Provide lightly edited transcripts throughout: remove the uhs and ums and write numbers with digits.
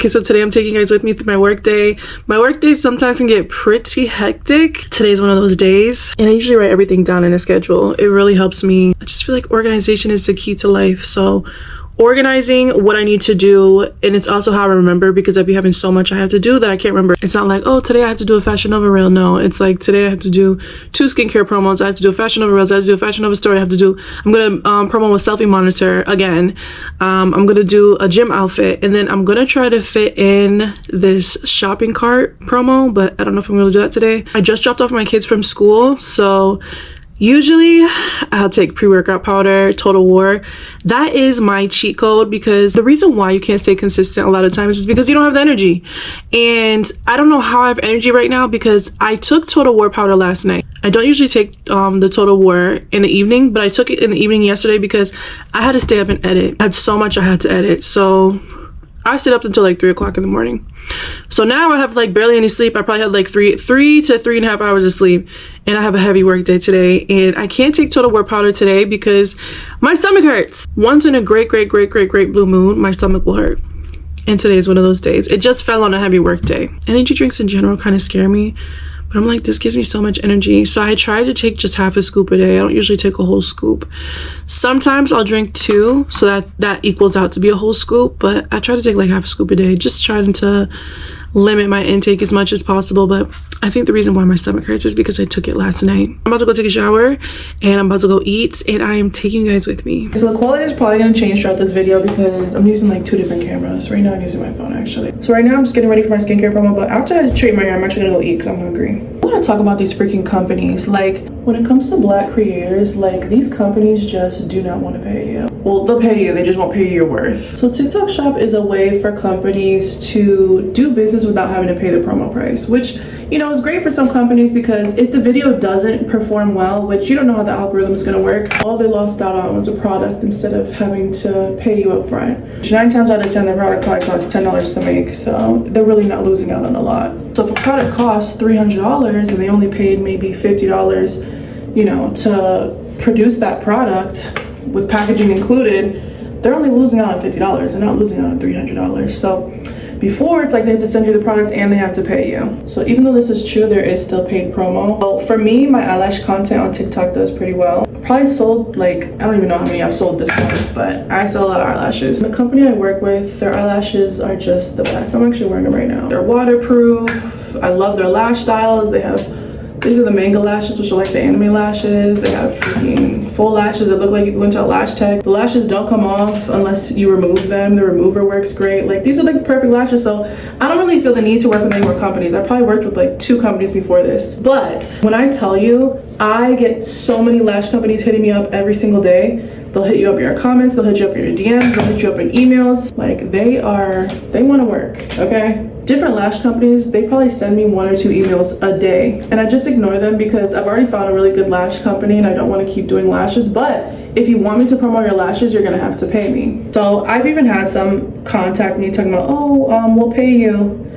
Okay, so today I'm taking you guys with me through my work day. My work days sometimes can get pretty hectic. Today's one of those days, and I usually write everything down in a schedule. It really helps me. I just feel like organization is the key to life. So organizing what I need to do, and it's also how I remember, because I'd be having so much I have to do that I can't remember. It's not like, oh, today I have to do a Fashion Nova reel. No, it's like today I have to do 2 skincare promos. I have to do a Fashion Nova reels. I have to do a Fashion Nova story. I'm gonna promo a selfie monitor again. I'm gonna do a gym outfit, and then I'm gonna try to fit in this shopping cart promo, but I don't know if I'm gonna do that today. I just dropped off my kids from school, so usually I'll take pre-workout powder, Total War. That is my cheat code, because the reason why you can't stay consistent a lot of times is because you don't have the energy. And I don't know how I have energy right now, because I took Total War powder last night. I don't usually take the Total War in the evening, but I took it in the evening yesterday because I had to stay up and edit. I had so much I had to edit, so I stayed up until like 3 o'clock in the morning. So now I have like barely any sleep. I probably had like three to 3.5 hours of sleep, and I have a heavy work day today, and I can't take Total War powder today because my stomach hurts. Once in a great blue moon, my stomach will hurt, and today is one of those days. It just fell on a heavy work day. Energy drinks in general kind of scare me, but I'm like, this gives me so much energy. So I try to take just half a scoop a day. I don't usually take a whole scoop. Sometimes I'll drink 2, so that equals out to be a whole scoop, but I try to take like half a scoop a day, just trying to limit my intake as much as possible. But I think the reason why my stomach hurts is because I took it last night. I'm about to go take a shower, and I'm about to go eat, and I am taking you guys with me. So the quality is probably gonna change throughout this video because I'm using like 2 different cameras. Right now I'm using my phone actually. So right now I'm just getting ready for my skincare promo, but after I treat my hair, I'm actually gonna go eat because I'm hungry. I want to talk about these freaking companies. Like, when it comes to Black creators, like, these companies just do not want to pay you. Well, they'll pay you, they just won't pay you your worth. So TikTok Shop is a way for companies to do business without having to pay the promo price, which, you know, is great for some companies, because if the video doesn't perform well, which you don't know how the algorithm is going to work, all they lost out on was a product instead of having to pay you up front. 9 times out of 10, the product probably costs $10 to make, so they're really not losing out on a lot. So if a product costs $300 and they only paid maybe $50, you know, to produce that product with packaging included, they're only losing out on $50. They're not losing out on $300. So before, it's like they have to send you the product and they have to pay you. So even though this is true, there is still paid promo. Well, for me, my eyelash content on TikTok does pretty well. Probably sold, like, I don't even know how many I've sold this month, but I sell a lot of eyelashes. The company I work with, their eyelashes are just the best. I'm actually wearing them right now. They're waterproof. I love their lash styles. These are the manga lashes, which are like the anime lashes. They have freaking full lashes that look like you go into a lash tech. The lashes don't come off unless you remove them. The remover works great. Like, these are like the perfect lashes. So I don't really feel the need to work with any more companies. I probably worked with like 2 companies before this. But when I tell you, I get so many lash companies hitting me up every single day. They'll hit you up in your comments, they'll hit you up in your DMs, they'll hit you up in emails. Like, they want to work, okay? Different lash companies, they probably send me 1 or 2 emails a day, and I just ignore them because I've already found a really good lash company and I don't want to keep doing lashes. But if you want me to promote your lashes, you're gonna have to pay me. So I've even had some contact me talking about, we'll pay you,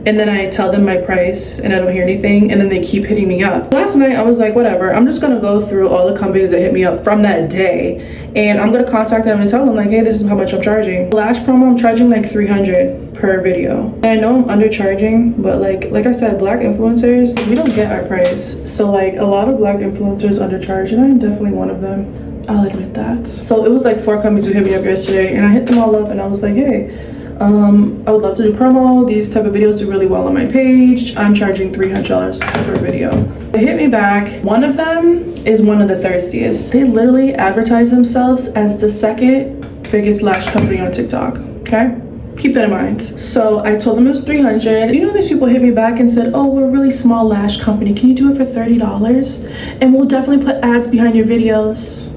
and then I tell them my price and I don't hear anything, and then they keep hitting me up. Last night I was like, whatever, I'm just gonna go through all the companies that hit me up from that day, and I'm gonna contact them and tell them like, hey, this is how much I'm charging. Lash promo, I'm charging like $300 per video. And I know I'm undercharging, but like I said, Black influencers, we don't get our price. So like, a lot of Black influencers undercharge, and I'm definitely one of them. I'll admit that. So it was like 4 companies who hit me up yesterday, and I hit them all up and I was like, hey, I would love to do promo. These type of videos do really well on my page. I'm charging $300 per video. They hit me back. One of them is one of the thirstiest. They literally advertise themselves as the 2nd biggest lash company on TikTok, okay? Keep that in mind. So I told them it was $300. You know, these people hit me back and said, oh, we're a really small lash company. Can you do it for $30? And we'll definitely put ads behind your videos.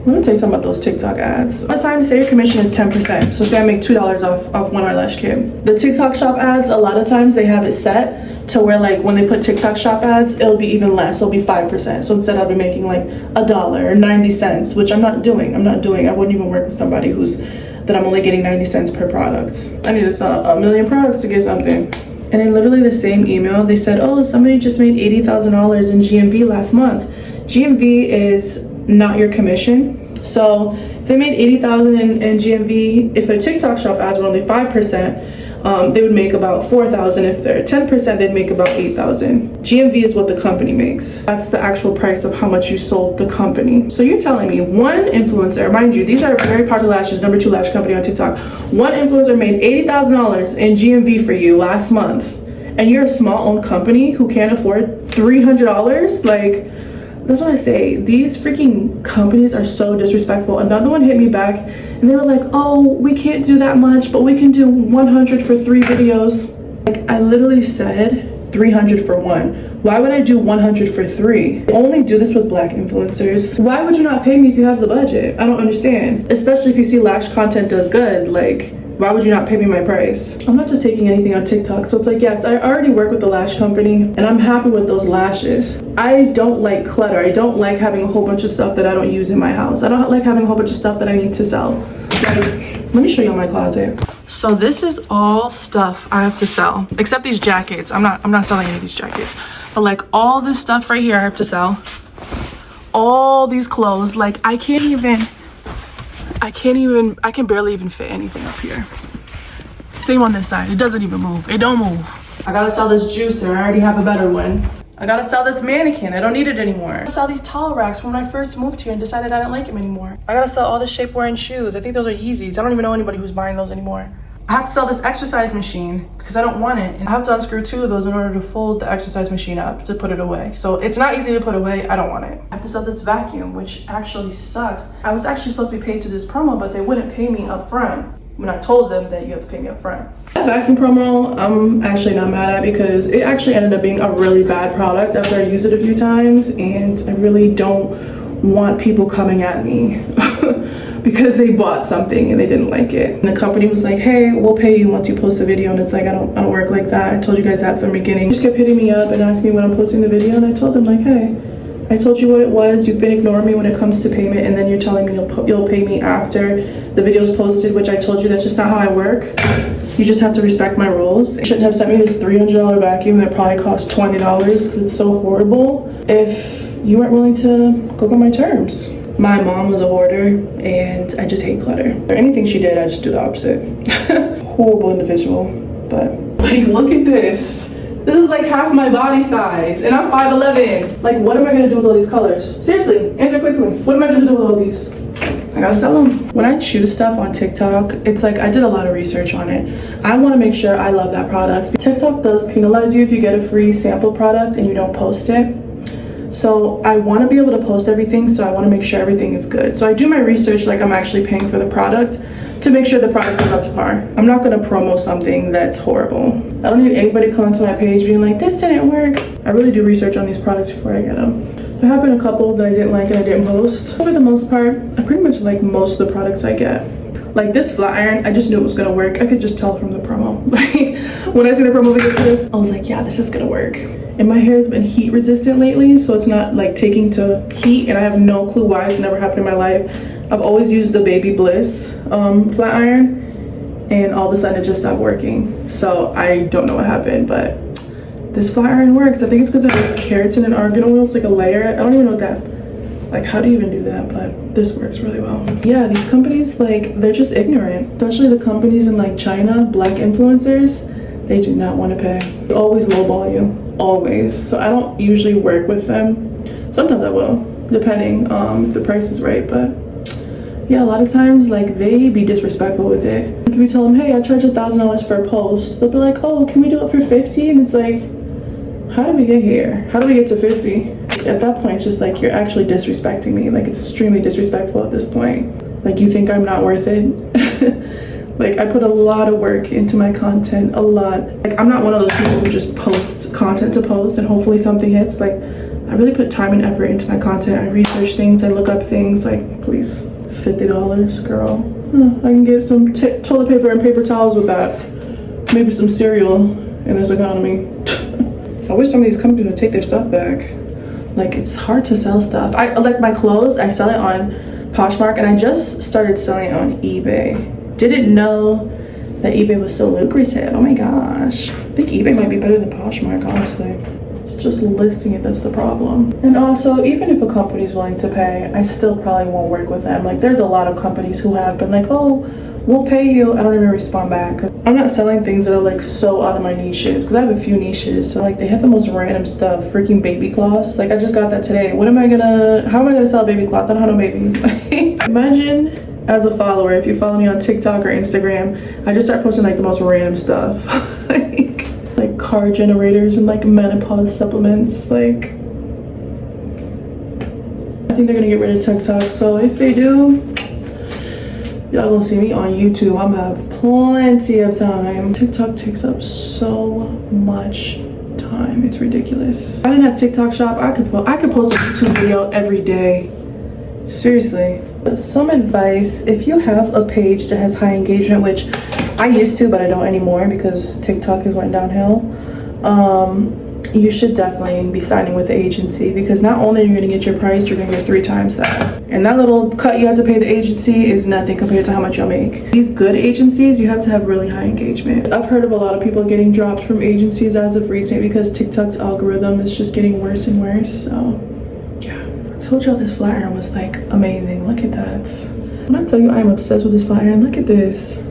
Let me tell you something about those TikTok ads. A lot of times, say your commission is 10%. So say I make $2 off 1 eyelash kit. The TikTok shop ads, a lot of times they have it set to where, like, when they put TikTok shop ads, it'll be even less. It'll be 5%. So instead I'll be making like $1 or 90 cents, which I'm not doing. I wouldn't even work with somebody that I'm only getting 90 cents per product. I need a million products to get something. And in literally the same email, they said, oh, somebody just made $80,000 in GMV last month. GMV is not your commission. So if they made $80,000 in GMV, if their TikTok shop ads were only 5%, They would make about 4,000. If they're 10%, they'd make about 8,000. GMV is what the company makes. That's the actual price of how much you sold the company. So you're telling me one influencer, mind you, these are very popular lashes, number 2 lash company on TikTok. One influencer made $80,000 in GMV for you last month, and you're a small owned company who can't afford $300? Like, that's what I say. These freaking companies are so disrespectful. Another one hit me back and they were like, oh, we can't do that much, but we can do 100 for 3 videos. Like, I literally said 300 for 1. Why would I do 100 for 3? I only do this with black influencers. Why would you not pay me if you have the budget? I don't understand. Especially if you see lash content does good. Like, why would you not pay me my price? I'm not just taking anything on TikTok. So it's like, yes, I already work with the lash company and I'm happy with those lashes. I don't like clutter. I don't like having a whole bunch of stuff that I don't use in my house. I don't like having a whole bunch of stuff that I need to sell. Like, let me show you my closet. So this is all stuff I have to sell, except these jackets. I'm not selling any of these jackets. But like all this stuff right here I have to sell. All these clothes, like I can barely even fit anything up here. Same on this side. It doesn't even move. It don't move. I gotta sell this juicer. I already have a better one. I gotta sell this mannequin. I don't need it anymore. I sell these towel racks from when I first moved here and decided I didn't like them anymore. I gotta sell all the shapewear shoes. I think those are Yeezys. I don't even know anybody who's buying those anymore. I have to sell this exercise machine because I don't want it. And I have to unscrew 2 of those in order to fold the exercise machine up to put it away. So it's not easy to put away. I don't want it. I have to sell this vacuum, which actually sucks. I was actually supposed to be paid to this promo, but they wouldn't pay me up front when I told them that you have to pay me up front. That vacuum promo, I'm actually not mad at because it actually ended up being a really bad product after I used it a few times, and I really don't want people coming at me because they bought something and they didn't like it. And the company was like, hey, we'll pay you once you post a video. And it's like, I don't work like that. I told you guys that from the beginning. They just kept hitting me up and asking me when I'm posting the video. And I told them like, hey, I told you what it was. You've been ignoring me when it comes to payment. And then you're telling me you'll pay me after the video's posted, which I told you that's just not how I work. You just have to respect my rules. You shouldn't have sent me this $300 vacuum that probably cost $20 because it's so horrible if you weren't willing to go by my terms. My mom was a hoarder and I just hate clutter. Or anything she did, I just do the opposite. Horrible individual, but like, look at this. This is like half my body size and I'm 5'11". Like, what am I gonna do with all these colors? Seriously, answer quickly. What am I gonna do with all these? I gotta sell them. When I choose stuff on TikTok, it's like I did a lot of research on it. I wanna make sure I love that product. TikTok does penalize you if you get a free sample product and you don't post it. So I want to be able to post everything, so I want to make sure everything is good. So I do my research like I'm actually paying for the product to make sure the product is up to par. I'm not going to promo something that's horrible. I don't need anybody coming to my page being like, this didn't work. I really do research on these products before I get them. There have been a couple that I didn't like and I didn't post. For the most part, I pretty much like most of the products I get. Like this flat iron, I just knew it was going to work. I could just tell from the promo. Like when I see the promo video for this, I was like, yeah, this is going to work. And my hair has been heat resistant lately, so it's not like taking to heat, and I have no clue why. It's never happened in my life. I've always used the Baby Bliss flat iron, and all of a sudden it just stopped working. So I don't know what happened, but this flat iron works. I think it's because it has keratin and argan oil. It's like a layer. I don't even know what that, like how do you even do that? But this works really well. Yeah, these companies, like, they're just ignorant. Especially the companies in like China, black influencers, they do not want to pay. They always lowball you. Always. So I don't usually work with them. Sometimes I will, depending if the price is right, but yeah, a lot of times like they be disrespectful with it. Like, if you tell them, hey, I charge $1,000 for a post, they'll be like, oh, can we do it for 50? And it's like, how did we get here? How do we get to 50? At that point, it's just like, you're actually disrespecting me. Like, it's extremely disrespectful at this point. Like, you think I'm not worth it? Like, I put a lot of work into my content, a lot. Like, I'm not one of those people who just post content to post and hopefully something hits. Like, I really put time and effort into my content. I research things, I look up things. Like, please, $50, girl. I can get some toilet paper and paper towels with that. Maybe some cereal in this economy. I wish some of these companies would take their stuff back. Like, it's hard to sell stuff. I like my clothes, I sell it on Poshmark, and I just started selling it on eBay. Didn't know that eBay was so lucrative. Oh my gosh. I think eBay might be better than Poshmark, honestly. It's just listing it that's the problem. And also, even if a company's willing to pay, I still probably won't work with them. Like, there's a lot of companies who have been like, oh, we'll pay you. I don't even respond back. I'm not selling things that are like so out of my niches, because I have a few niches. So like they have the most random stuff. Freaking baby cloths. Like I just got that today. How am I gonna sell baby cloth? I don't have no baby. Imagine as a follower, if you follow me on TikTok or Instagram, I just start posting like the most random stuff. like car generators and like menopause supplements. Like I think they're gonna get rid of TikTok. So if they do, y'all gonna see me on YouTube. I'm gonna have plenty of time. TikTok takes up so much time. It's ridiculous. If I didn't have TikTok shop, I could post a YouTube video every day. Seriously. Some advice: if you have a page that has high engagement, which I used to, but I don't anymore because TikTok has went downhill, you should definitely be signing with the agency, because not only are you going to get your price, you're going to get 3 times that. And that little cut you have to pay the agency is nothing compared to how much you'll make. These good agencies, you have to have really high engagement. I've heard of a lot of people getting dropped from agencies as of recent because TikTok's algorithm is just getting worse and worse. So yeah, I told y'all this flat iron was like amazing. Look at that. When I tell you I'm obsessed with this flat iron, look at this.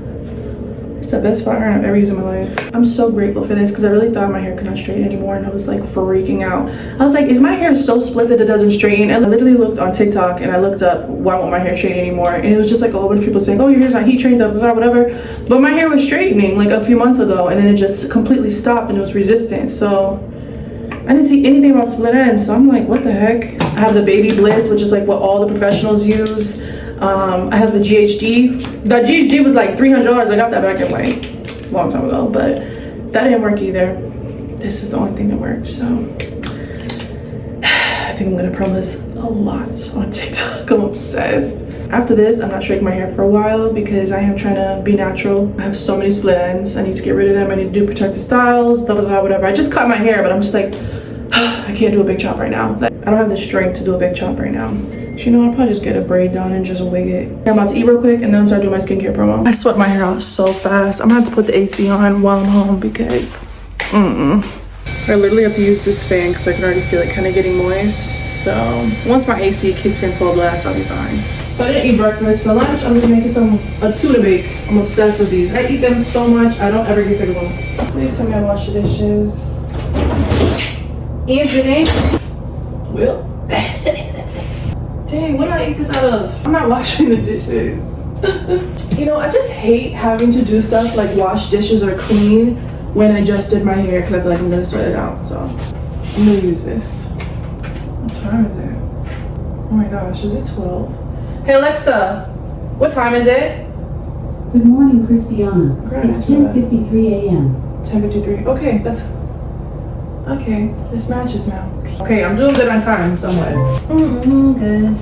It's the best flat iron I've ever used in my life. I'm so grateful for this because I really thought my hair could not straighten anymore, and I was like freaking out. I was like, is my hair so split that it doesn't straighten? And I literally looked on TikTok and I looked up why won't my hair straighten anymore, and it was just like a whole bunch of people saying, oh, your hair's not heat trained, whatever. But my hair was straightening like a few months ago, and then it just completely stopped and it was resistant. So I didn't see anything about split ends, so I'm like, what the heck? I have the Baby Bliss, which is like what all the professionals use. I have the GHD. The GHD was like $300. I got that back in like a long time ago, but that didn't work either. This is the only thing that works. So I think I'm gonna promo this a lot on TikTok. I'm obsessed. After this, I'm not straightening my hair for a while because I am trying to be natural. I have so many split ends. I need to get rid of them. I need to do protective styles, whatever. I just cut my hair, but I'm just like, I can't do a big chop right now. Like, I don't have the strength to do a big chop right now. You know, I'll probably just get a braid done and just wig it. I'm about to eat real quick and then start doing my skincare promo. I sweat my hair out so fast. I'm gonna have to put the AC on while I'm home because I literally have to use this fan because I can already feel it kind of getting moist. So once my AC kicks in full blast, I'll be fine. So I didn't eat breakfast. For lunch, I'm just making a tuna bake. I'm obsessed with these. I eat them so much, I don't ever get sick of them. Please tell me I wash the dishes. Anthony. Well. Dang, what do I eat this out of? I'm not washing the dishes. You know, I just hate having to do stuff like wash dishes or clean when I just did my hair because I feel like I'm gonna sweat it out. So I'm gonna use this. What time is it? Oh my gosh, is it 12? Hey Alexa, what time is it? Good morning, Christiana. It's 10:53 a.m. 10:53. Okay, okay, this matches now. Okay, I'm doing good on time somewhat. Good.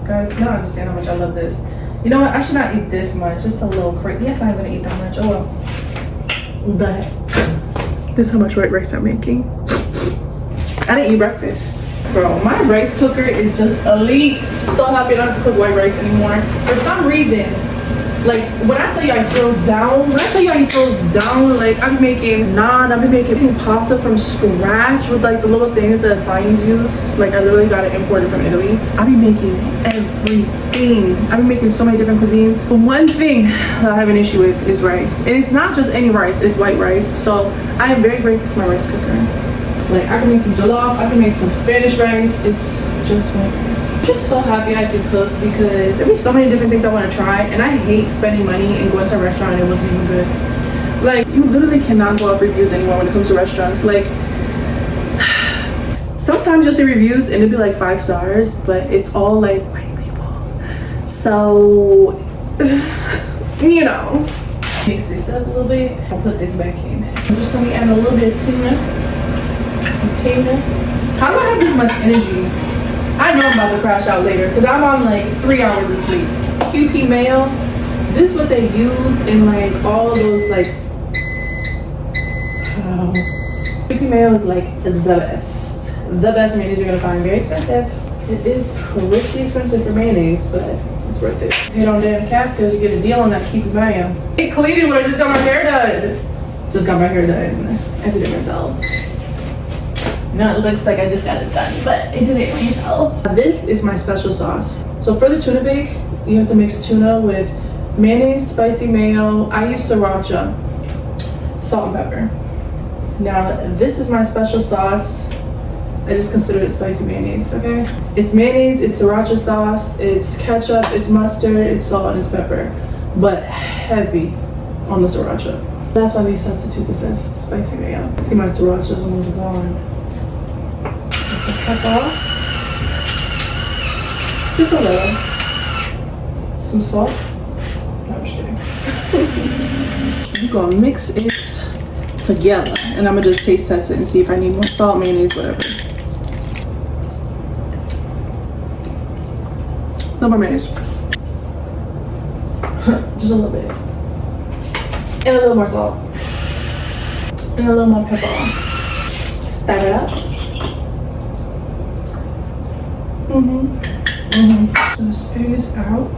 Guys, you don't understand how much I love this. You know what? I should not eat this much. Just a little crazy. Yes, I'm gonna eat that much. Oh well. The heck. This is how much white rice I'm making. I didn't eat breakfast. Bro, my rice cooker is just elite. So happy I don't have to cook white rice anymore. For some reason, like when I tell you I feel down, like I'm making naan, I've been making pasta from scratch with like the little thing that the Italians use. Like I literally got it imported from Italy. I've been making everything. I've been making so many different cuisines. But one thing that I have an issue with is rice. And it's not just any rice, it's white rice. So I am very grateful for my rice cooker. Like I can make some jollof, I can make some Spanish rice. It's just white rice. I'm just so happy I can cook because there's so many different things I want to try, and I hate spending money and going to a restaurant and it wasn't even good. Like you literally cannot go off reviews anymore when it comes to restaurants. Like sometimes you'll see reviews and it'll be like 5 stars, but it's all like white people. So you know. Mix this up a little bit. I'll put this back in. I'm just gonna be adding a little bit of tuna. How do I have this much energy? I know I'm about to crash out later because I'm on like 3 hours of sleep. QP mayo, this is what they use in like all those like QP mayo is like the best mayonnaise you're gonna find. Very expensive. It is pretty expensive for mayonnaise, but it's worth it. Hit on Dan Cascos, you get a deal on that QP mayo. It cleaned when I just got my hair done. I did it myself. No, it looks like I just got it done, but I did it myself. This is my special sauce. So for the tuna bake, you have to mix tuna with mayonnaise, spicy mayo. I use sriracha, salt and pepper. Now this is my special sauce. I just consider it spicy mayonnaise, okay? It's mayonnaise, it's sriracha sauce, it's ketchup, it's mustard, it's salt, and it's pepper. But heavy on the sriracha. That's why we substitute this as spicy mayo. I think my sriracha is almost gone. Some pepper. Just a little. Some salt. No, I'm just kidding. I'm gonna mix it together. And I'm gonna just taste test it and see if I need more salt, mayonnaise, whatever. No more mayonnaise. Just a little bit. And a little more salt. And a little more pepper. Stir it up. So spray this out.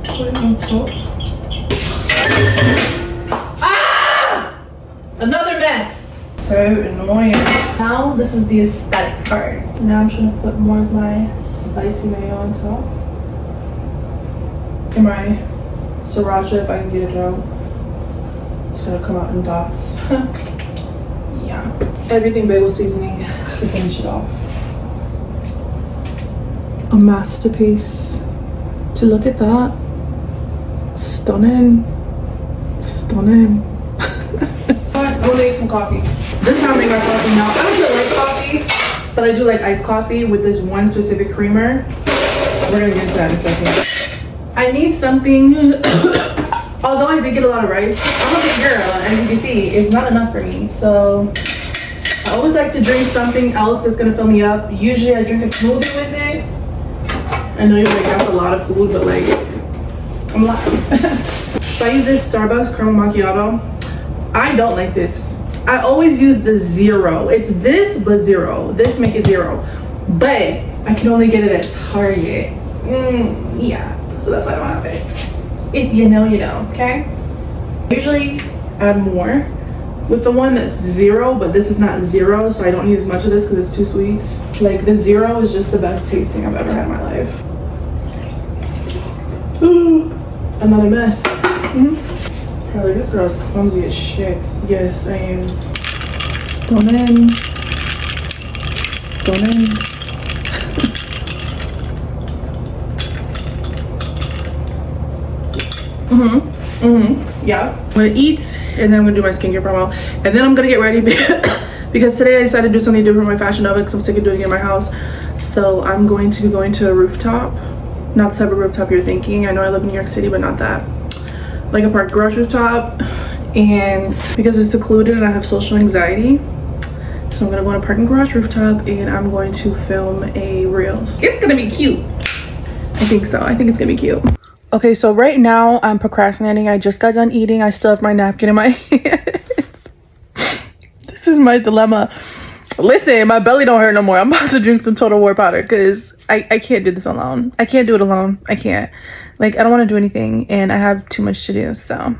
Put it on top. Ah! Another mess. So annoying. Now this is the aesthetic part. Now I'm trying to put more of my spicy mayo on top. And my sriracha, if I can get it out. It's gonna come out in dots. Yeah. Everything bagel seasoning to finish it off. A masterpiece. To look at that. Stunning. Stunning. I'm gonna make some coffee. This is how I make my coffee now. I don't really like coffee, but I do like iced coffee with this one specific creamer. We're gonna get into that in a second. I need something. Although I did get a lot of rice, I'm a big girl, as you can see, it's not enough for me. So I always like to drink something else that's gonna fill me up. Usually I drink a smoothie with it. I know you're like, that's a lot of food, but like, I'm lying. So I use this Starbucks caramel macchiato. I don't like this. I always use the zero. It's this, but zero. This make it zero. But I can only get it at Target. Yeah, so that's why I don't have it. If you know, you know, okay? I usually add more with the one that's zero, but this is not zero, so I don't need as much of this because it's too sweet. Like, the zero is just the best tasting I've ever had in my life. Ooh, another mess. Probably this girl's clumsy as shit. Yes, I am. Stunning. Stunning. Yeah. I'm gonna eat and then I'm gonna do my skincare promo. And then I'm gonna get ready because today I decided to do something different with my Fashion Nova because I'm sick of doing it in my house. So I'm going to be going to a rooftop. Not the type of rooftop you're thinking. I know I live in New York City, but not that. Like a park garage rooftop. And because it's secluded and I have social anxiety, so I'm gonna go on a parking garage rooftop and I'm going to film a reels. It's gonna be cute. I think so. I think it's gonna be cute. Okay, so right now I'm procrastinating. I just got done eating. I still have my napkin in my hand. This is my dilemma. Listen, my belly don't hurt no more. I'm about to drink some Total War powder because I can't do this alone. I can't do it alone. I can't. Like, I don't want to do anything and I have too much to do. So I'm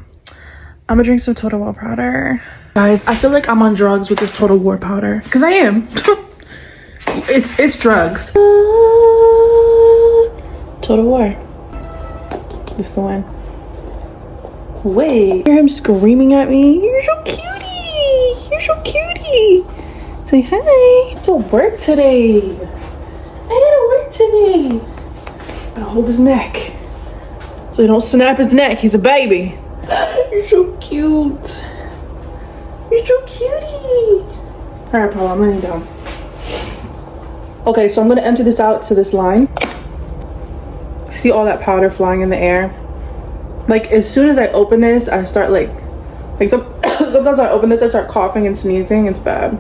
gonna drink some Total War powder. Guys, I feel like I'm on drugs with this Total War powder because I am. It's drugs. Total War. This one. Wait, hear him screaming at me. You're so cutie. You're so cutie. Say hi. To work today. I gotta work today. Gotta hold his neck so he don't snap his neck. He's a baby. You're so cute. You're so cutie. All right, Paula, I'm laying down. Okay, so I'm gonna empty this out to this line. See all that powder flying in the air? Like, as soon as I open this, I start sometimes I open this, I start coughing and sneezing. It's bad.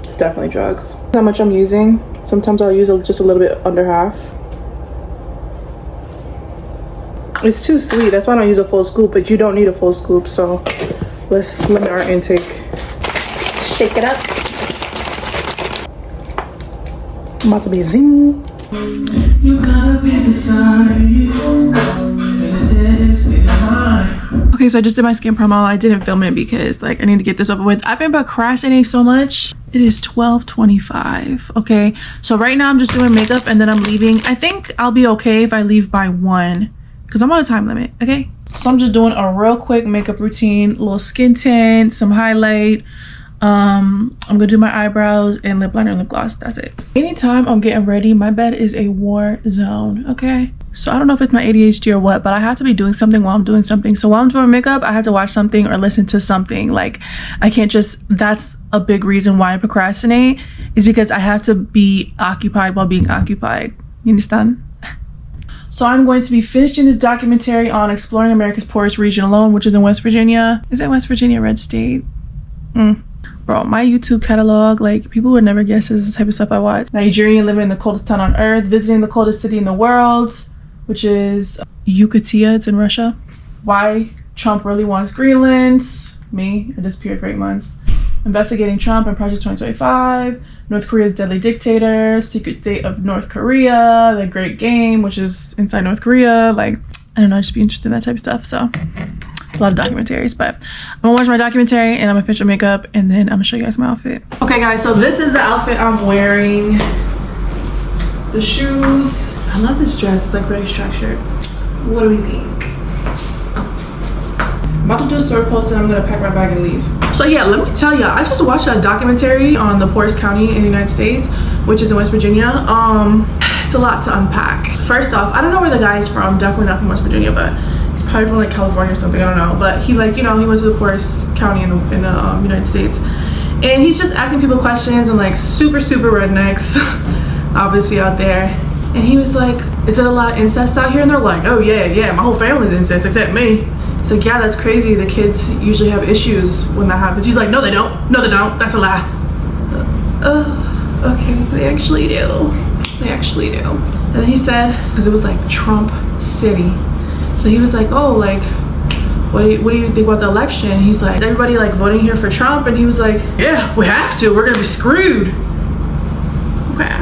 It's definitely drugs. How much I'm using? Sometimes I'll use just a little bit under half. It's too sweet. That's why I don't use a full scoop, but you don't need a full scoop, so let's limit our intake. Shake it up. I'm about to be zing. You gotta be okay, so I just did my skin promo. I didn't film it because like I need to get this over with. I've been procrastinating so much. It is 12:25. Okay, so right now I'm just doing makeup and then I'm leaving. I think I'll be okay if I leave by 1 because I'm on a time limit, okay? So I'm just doing a real quick makeup routine, a little skin tint, some highlight. I'm gonna do my eyebrows and lip liner and lip gloss. That's it. Anytime I'm getting ready, my bed is a war zone, okay? So I don't know if it's my ADHD or what, but I have to be doing something while I'm doing something. So while I'm doing makeup, I have to watch something or listen to something. Like, I can't just, that's a big reason why I procrastinate, is because I have to be occupied while being occupied. You understand? So I'm going to be finishing this documentary on exploring America's poorest region alone, which is in West Virginia. Is it West Virginia, red state? Bro, my YouTube catalog, like, people would never guess this is the type of stuff I watch. Nigerian living in the coldest town on earth, visiting the coldest city in the world, which is Yucatan. It's in Russia. Why Trump really wants Greenland. Me, it disappeared for 8 months. Investigating Trump and Project 2025. North Korea's deadly dictator. Secret state of North Korea. The Great Game, which is inside North Korea. Like, I don't know, I just be interested in that type of stuff. So a lot of documentaries, but I'm gonna watch my documentary and I'm gonna finish my makeup and then I'm gonna show you guys my outfit. Okay guys, so this is the outfit I'm wearing. The shoes. I love this dress, it's like very structured. What do we think? I'm about to do a story post and I'm gonna pack my bag and leave. So yeah, let me tell you, I just watched a documentary on the poorest county in the United States, which is in West Virginia. It's a lot to unpack. First off, I don't know where the guy is from, definitely not from West Virginia, but he's probably from like California or something, I don't know. But he, like, you know, he went to the poorest county in the United States. And he's just asking people questions and like super rednecks, obviously out there. And he was like, is there a lot of incest out here? And they're like, oh yeah, my whole family's incest except me. It's like, yeah, that's crazy. The kids usually have issues when that happens. He's like, no, they don't. No, they don't. That's a lie. Okay, they actually do. They actually do. And then he said, because it was like Trump City. So he was like, oh, like, what do you think about the election? And he's like, is everybody like voting here for Trump? And he was like, yeah, we have to. We're gonna be screwed. Okay.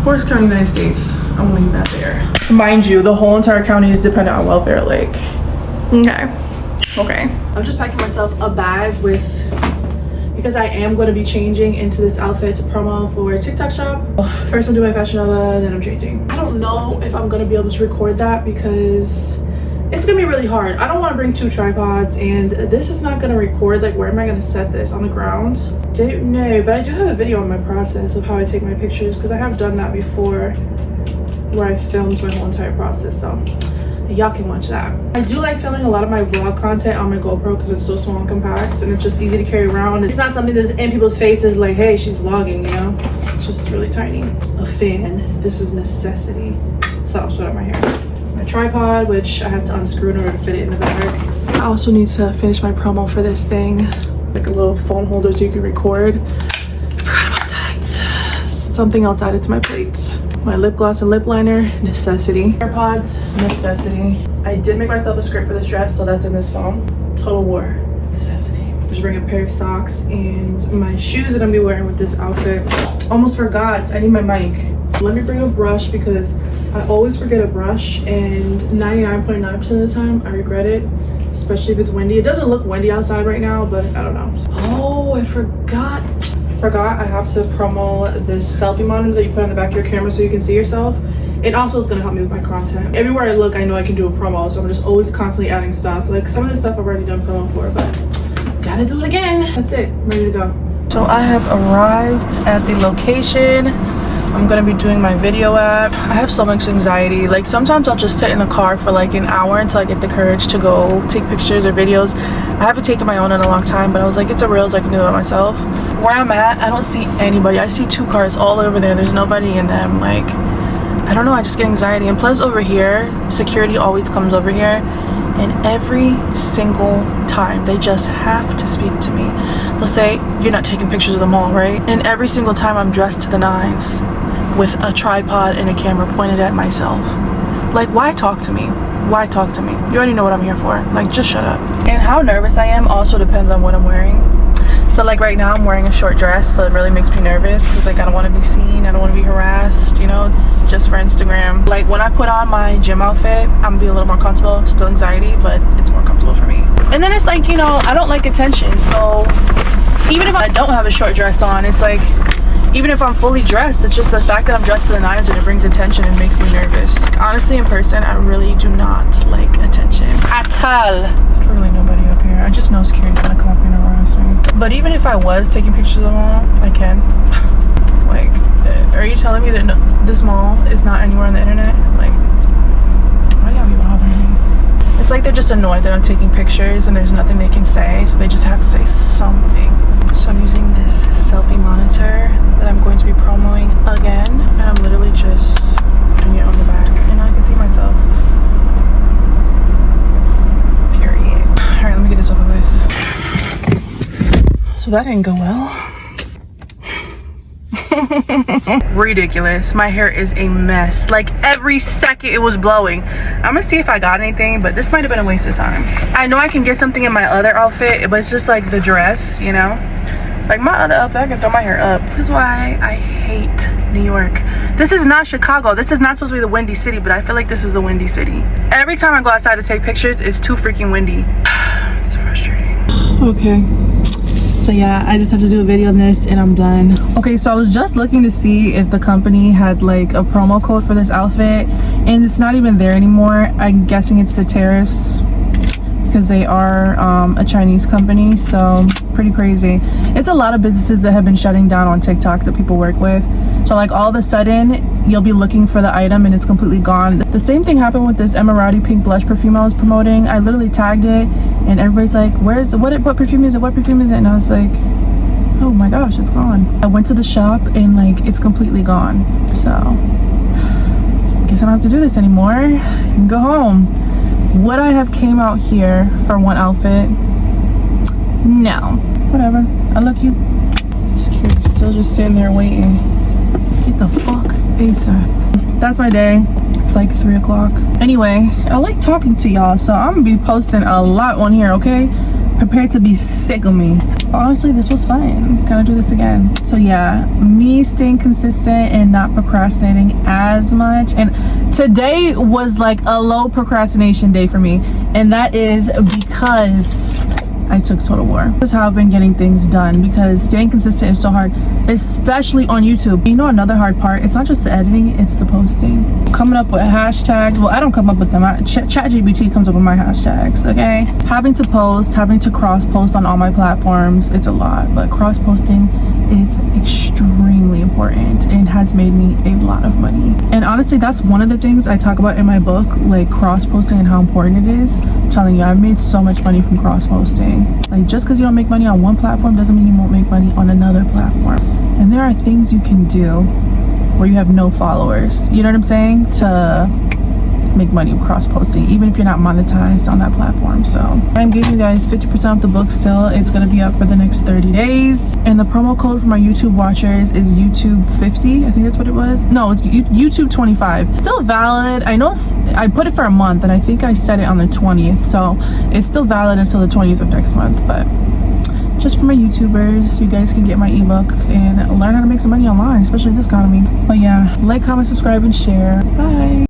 Poorest county in the United States. I'm gonna leave that there. Mind you, the whole entire county is dependent on welfare. Like, okay. I'm just packing myself a bag because I am going to be changing into this outfit to promo for TikTok shop. First I'm doing my Fashion Nova, then I'm changing. I don't know if I'm going to be able to record that because it's going to be really hard. I don't want to bring 2 tripods and this is not going to record. Like, where am I going to set this? On the ground? Don't know, but I do have a video on my process of how I take my pictures because I have done that before where I filmed my whole entire process, so y'all can watch that. I do like filming a lot of my vlog content on my GoPro because it's so small and compact and it's just easy to carry around. It's not something that's in people's faces like, hey, she's vlogging, you know? It's just really tiny. A fan. This is necessity. So I'll sweat up my hair. My tripod, which I have to unscrew in order to fit it in the bag. I also need to finish my promo for this thing. Like a little phone holder so you can record. Forgot about that. Something else added to my plate. My lip gloss and lip liner, necessity. AirPods, necessity. I did make myself a script for this dress, so that's in this phone. Total war, necessity. Just bring a pair of socks and my shoes that I'm gonna be wearing with this outfit. Almost forgot, I need my mic. Let me bring a brush because I always forget a brush and 99.9% of the time I regret it, especially if it's windy. It doesn't look windy outside right now, but I don't know. Oh, I forgot I have to promo this selfie monitor that you put on the back of your camera so you can see yourself. It also is going to help me with my content. Everywhere I look, I know I can do a promo, so I'm just always constantly adding stuff. Like, some of this stuff I've already done promo for, but gotta do it again. That's it, I'm ready to go. So I have arrived at the location. I'm gonna be doing my video app. I have so much anxiety. Like, sometimes I'll just sit in the car for like an hour until I get the courage to go take pictures or videos. I haven't taken my own in a long time, but I was like, it's a real, so I can do it myself. Where I'm at, I don't see anybody. I see 2 cars all over there. There's nobody in them. Like, I don't know, I just get anxiety. And plus over here, security always comes over here. And every single time, they just have to speak to me. They'll say, you're not taking pictures of the mall, right? And every single time I'm dressed to the nines with a tripod and a camera pointed at myself. Like, why talk to me? Why talk to me? You already know what I'm here for. Like, just shut up. And how nervous I am also depends on what I'm wearing. So like right now I'm wearing a short dress, so it really makes me nervous because like I don't want to be seen, I don't want to be harassed, you know, it's just for Instagram. Like when I put on my gym outfit, I'm gonna be a little more comfortable. Still anxiety, but it's more comfortable for me. And then it's like, you know, I don't like attention, so even if I don't have a short dress on, it's like Even if I'm fully dressed, it's just the fact that I'm dressed to the nines and it brings attention and makes me nervous. Honestly, in person, I really do not like attention at all. There's literally nobody up here. I just know security's gonna come up and harass me. But even if I was taking pictures of the mall, I can. Like, are you telling me that this mall is not anywhere on the internet? Like, why y'all be bothering me? It's like they're just annoyed that I'm taking pictures and there's nothing they can say, so they just have to say something. So I'm using this selfie monitor that I'm going to be promoting again, and I'm literally just putting it on the back, and I can see myself. Period. All right, let me get this over with. So that didn't go well. Ridiculous. My hair is a mess. Like every second it was blowing. I'm gonna see if I got anything, but this might have been a waste of time. I know I can get something in my other outfit, but it's just like the dress, you know? Like my other outfit, I can throw my hair up. This is why I hate New York. This is not Chicago. This is not supposed to be the windy city, but I feel like this is the windy city. Every time I go outside to take pictures, it's too freaking windy. It's frustrating. Okay. So yeah, I just have to do a video on this and I'm done. Okay, so I was just looking to see if the company had like a promo code for this outfit, and it's not even there anymore. I'm guessing it's the tariffs because they are a Chinese company, so pretty crazy. It's a lot of businesses that have been shutting down on TikTok that people work with. So like all of a sudden you'll be looking for the item and it's completely gone. The same thing happened with this Emirati pink blush perfume I was promoting. I literally tagged it and everybody's like, what perfume is it? What perfume is it? And I was like, oh my gosh, it's gone. I went to the shop and like it's completely gone. So I guess I don't have to do this anymore and go home. Would I have came out here for one outfit? No. Whatever. I look cute. Security still just sitting there waiting. Get the fuck ASAP. That's my day. It's like 3 o'clock. Anyway, I like talking to y'all, so I'm gonna be posting a lot on here, okay? Prepare to be sick of me. Honestly, this was fun. Gonna do this again. So yeah, me staying consistent and not procrastinating as much. And today was like a low procrastination day for me, and that is because I took Total War. This is how I've been getting things done, because staying consistent is so hard, especially on YouTube. You know, another hard part, it's not just the editing, it's the posting. Coming up with hashtags. Well, I don't come up with them. ChatGPT comes up with my hashtags, okay? Having to post, having to cross post on all my platforms, it's a lot, but cross posting is extremely important and has made me a lot of money. And honestly, that's one of the things I talk about in my book, like cross posting and how important it is. I'm telling you, I've made so much money from cross posting. Like, just because you don't make money on one platform doesn't mean you won't make money on another platform. And there are things you can do where you have no followers, you know what I'm saying, to make money cross posting, even if you're not monetized on that platform. So I'm giving you guys 50% off the book still. It's going to be up for the next 30 days, and the promo code for my YouTube watchers is YouTube 50. I think that's what it was. No, it's YouTube 25. Still valid. I know I put it for a month, and I think I set it on the 20th, so it's still valid until the 20th of next month. But just for my YouTubers, you guys can get my ebook and learn how to make some money online, especially in this economy. But yeah, like, comment, subscribe, and share. Bye.